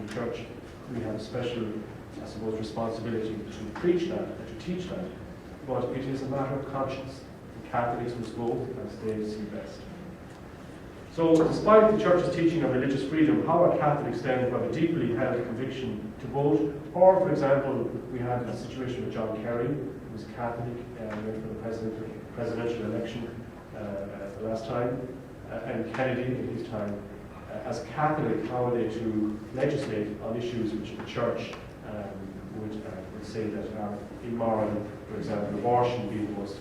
the church, we have a special, I suppose, responsibility to preach that, and to teach that. But it is a matter of conscience. The Catholics must go as they see best. So, despite the Church's teaching of religious freedom, how are Catholics then who have a deeply held conviction to vote? Or, for example, we had a situation with John Kerry, who was Catholic and went for the presidential election the last time, and Kennedy in his time. As Catholic, how are they to legislate on issues which the Church would say that are immoral, for example, abortion being the most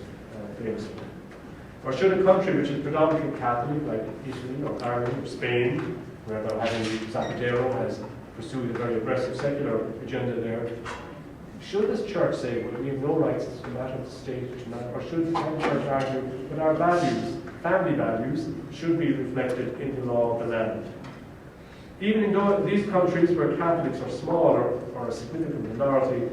famous one? Or should a country which is predominantly Catholic, like Italy or Ireland or Spain, where they're having Zapatero has pursued a very aggressive secular agenda there, should this church say, well, we have no rights, it's a matter of the state, or should the church argue that our values, family values, should be reflected in the law of the land? Even in these countries where Catholics are small or a significant minority,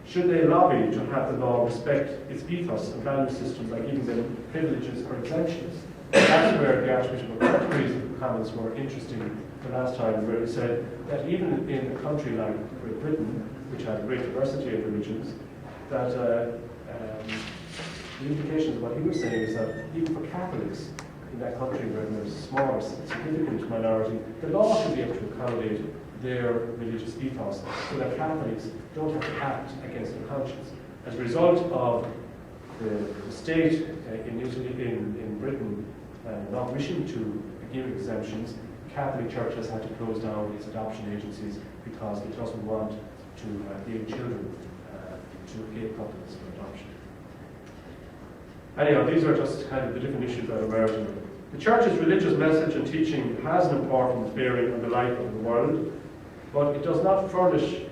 should they lobby to have the law respect its ethos and value system by giving them privileges or exemptions? That's where the Archbishop of Canterbury's comments were interesting the last time, where he said that even in a country like Great Britain, which has a great diversity of religions, that the implications of what he was saying is that even for Catholics in that country where there's a small, significant minority, the law should be able to accommodate their religious ethos so that Catholics don't have to act against their conscience. As a result of the state in Britain not wishing to give exemptions, the Catholic Church has had to close down its adoption agencies because it doesn't want to give children to gay couples for adoption. Anyhow, these are just kind of the different issues that emerge. The Church's religious message and teaching has an important bearing on the life of the world, but it does not furnish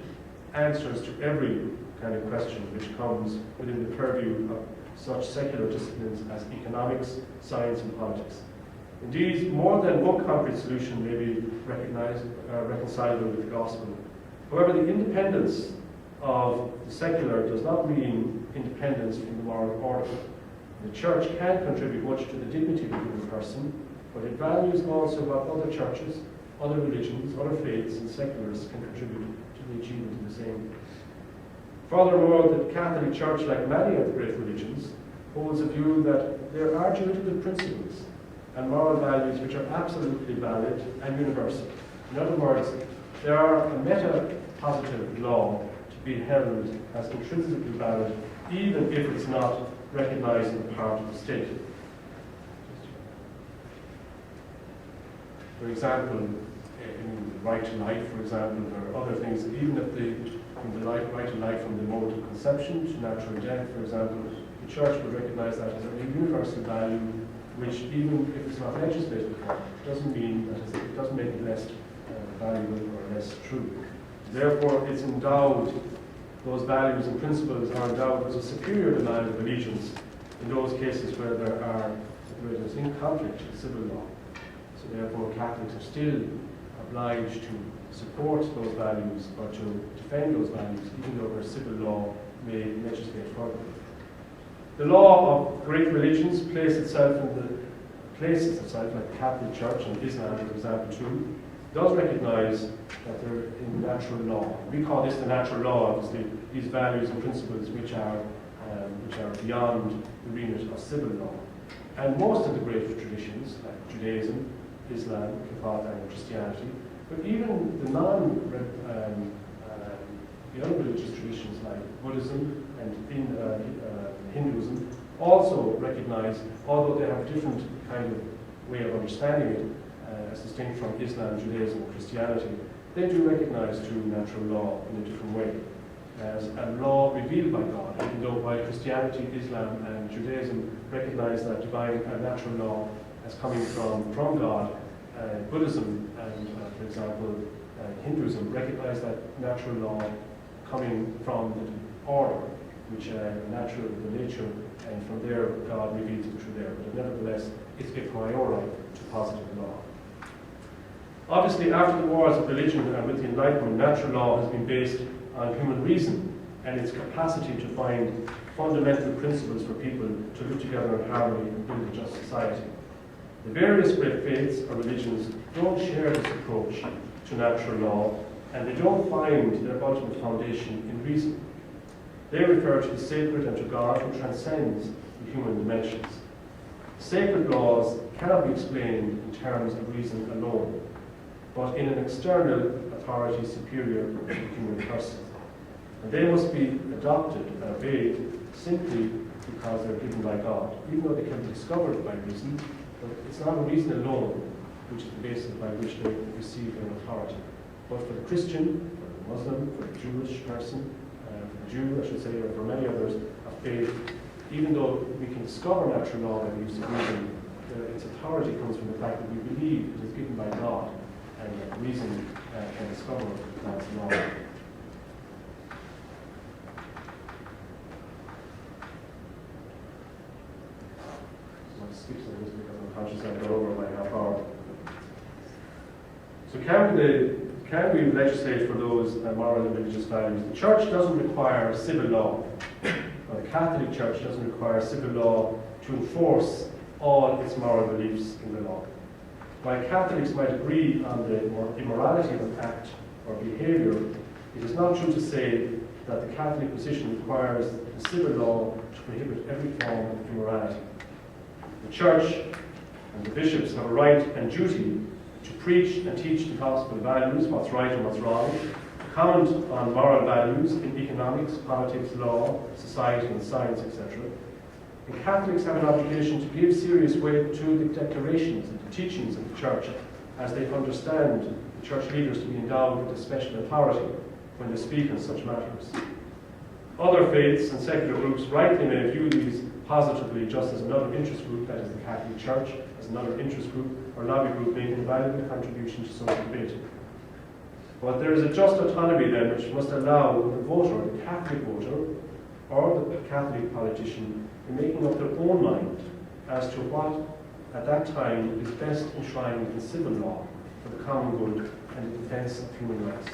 answers to every kind of question which comes within the purview of such secular disciplines as economics, science, and politics. Indeed, more than one concrete solution may be reconcilable with the gospel. However, the independence of the secular does not mean independence from the moral order. The Church can contribute much to the dignity of the human person, but it values also what other churches, other religions, other faiths, and secularists can contribute to the achievement of the same. Furthermore, the Catholic Church, like many of the great religions, holds a view that there are juridical principles and moral values which are absolutely valid and universal. In other words, there are a meta-positive law to be held as intrinsically valid, even if it's not recognized in the part of the state. For example, in the right to life, for example, there are other things, even if from the right to life from the moment of conception to natural death, for example, the Church would recognize that as a universal value, which even if it's not legislated upon, doesn't mean that it doesn't make it less valuable or less true. Therefore, it's endowed, those values and principles are endowed with a superior demand of allegiance in those cases where there's in conflict with civil law. So therefore, Catholics are still obliged to support those values or to defend those values, even though their civil law may legislate further. The law of great religions places itself, like the Catholic Church and Islam, for example, too, does recognize that they're in natural law. We call this the natural law, obviously, these values and principles which are beyond the remit of civil law. And most of the great traditions, like Judaism, Islam, Catholicism, and Christianity, but even the the other religious traditions like Buddhism and Hinduism also recognize, although they have a different kind of way of understanding it, as distinct from Islam, Judaism, and Christianity, they do recognize true natural law in a different way, as a law revealed by God, even though while Christianity, Islam, and Judaism recognize that divine natural law as coming from God, Buddhism and, for example, Hinduism recognize that natural law coming from the order, which natural, the nature, and from there God reveals it through there. But nevertheless, it's a priori to positive law. Obviously, after the wars of religion and with the Enlightenment, natural law has been based on human reason and its capacity to find fundamental principles for people to live together in harmony and build a just society. The various great faiths or religions don't share this approach to natural law, and they don't find their ultimate foundation in reason. They refer to the sacred and to God who transcends the human dimensions. Sacred laws cannot be explained in terms of reason alone, but in an external authority superior to the human person. And they must be adopted and obeyed simply because they're given by God, even though they can be discovered by reason. But it's not reason alone which is the basis by which they receive their authority. But for the Christian, for the Muslim, for the Jewish person, for the Jew, I should say, or for many others of faith, even though we can discover natural law by the use of reason, its authority comes from the fact that we believe it is given by God, and that reason can discover God's law. I'll skip some of this because I'm conscious I've gone over my half hour. So can we legislate for those moral and religious values? The Church doesn't require civil law. Or the Catholic Church doesn't require civil law to enforce all its moral beliefs in the law. While Catholics might agree on the immorality of an act or behaviour, it is not true to say that the Catholic position requires the civil law to prohibit every form of immorality. The Church and the bishops have a right and duty to preach and teach the gospel values, what's right and what's wrong, to comment on moral values in economics, politics, law, society and science, etc. And Catholics have an obligation to give serious weight to the declarations and the teachings of the Church as they understand the Church leaders to be endowed with a special authority when they speak on such matters. Other faiths and secular groups rightly may view these positively just as another interest group, that is the Catholic Church, as another interest group or lobby group making a valuable contribution to social debate. But there is a just autonomy then which must allow the voter, the Catholic voter, or the Catholic politician in making up their own mind as to what at that time is best enshrined in civil law for the common good and the defence of human rights.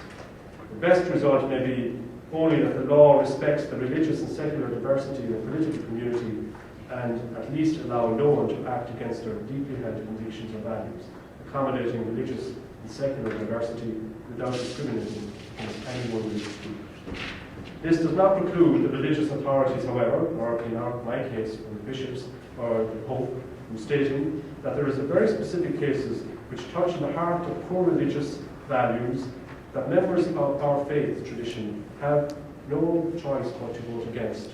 The best result may be only that the law respects the religious and secular diversity of the political community and at least allow no one to act against their deeply held convictions or values, accommodating religious and secular diversity without discriminating against any one religious group. This does not preclude the religious authorities, however, or in my case, from the bishops or the Pope, from stating that there is a very specific cases which touch in the heart of core religious values that members of our faith tradition have no choice but to vote against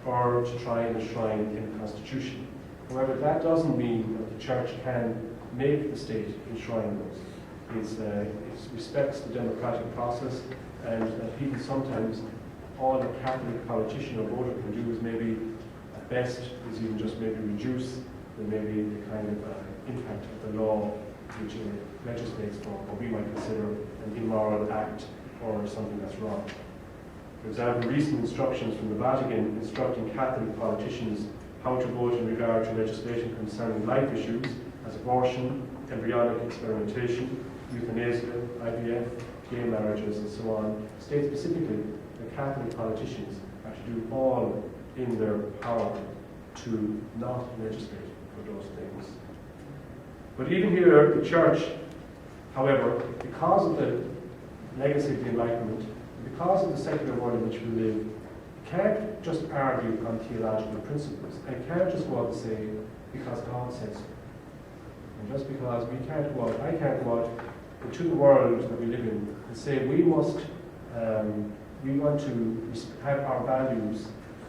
or to try and enshrine in the Constitution. However, that doesn't mean that the Church can make the state enshrine those. It respects the democratic process, and even sometimes all a Catholic politician or voter can do is maybe, at best, is even just maybe reduce the kind of impact of the law which legislates for what we might consider an immoral act or something that's wrong. For example, recent instructions from the Vatican instructing Catholic politicians how to vote in regard to legislation concerning life issues as abortion, embryonic experimentation, euthanasia, IVF, gay marriages, and so on, state specifically that Catholic politicians are to do all in their power to not legislate for those things. But even here, the Church, however, because of the legacy of the Enlightenment, because of the secular world in which we live, can't just argue on theological principles. And can't just go out and say, because God said so. And just because we can't go out, I can't go out into the world that we live in and say we must, we want to have our values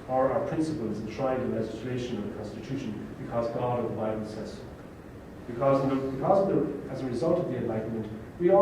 or our principles enshrined in legislation of the Constitution because God of the Bible says so. Because as a result of the Enlightenment, we all